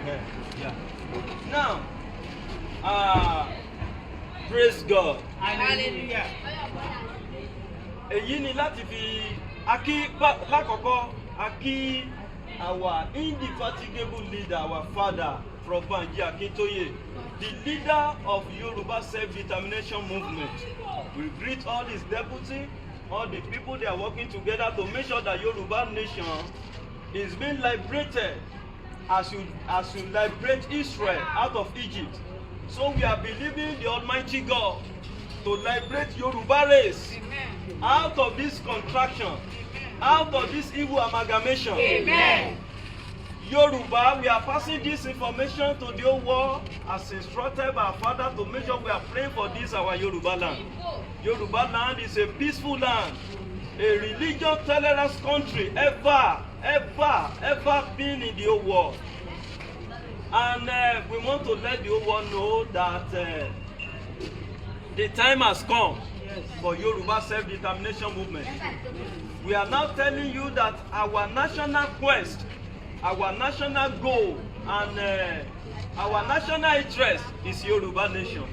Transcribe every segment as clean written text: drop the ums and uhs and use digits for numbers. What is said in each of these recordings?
Yeah. Now, praise God. Hallelujah. Èyí ni láti fi lákọ̀ọ́kọ́ akí our indefatigable leader, our father, Prof. Banji Akintoye, the leader of Yoruba self-determination movement. We greet all his deputy, all the people they are working together to make sure that Yoruba nation is being liberated as you liberate Israel out of Egypt. So we are believing the Almighty God to liberate Yoruba race out of this contraction, out of this evil amalgamation. Amen. Yoruba, we are passing this information to the whole world as instructed by our father to make sure we are praying for this our Yoruba land. Yoruba land is a peaceful land, a religious tolerance country ever been in the whole world. And we want to let the whole world know that the time has come for Yoruba self-determination movement. We are now telling you that our national quest, our national goal, and our national interest is Yoruba nation,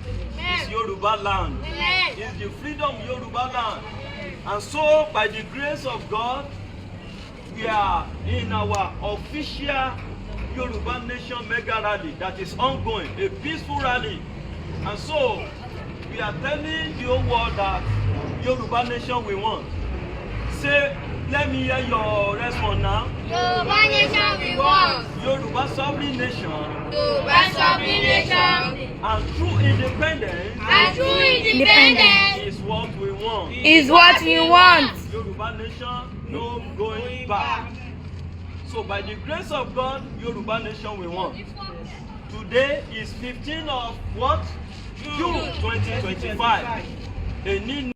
is Yoruba land, is the freedom Yoruba land. And so, by the grace of God, we are in our official Yoruba nation mega rally that is ongoing, a peaceful rally. And so, we are telling the whole world that Yoruba nation we want. Say, let me hear your response now. Yoruba nation we want. Yoruba sovereign nation. Yoruba sovereign nation. And true independence. And true independence Is what we want. is what we want. Yoruba nation, no going back. So by the grace of God, Yoruba nation we want. Today is 15th of what? June 2025. A new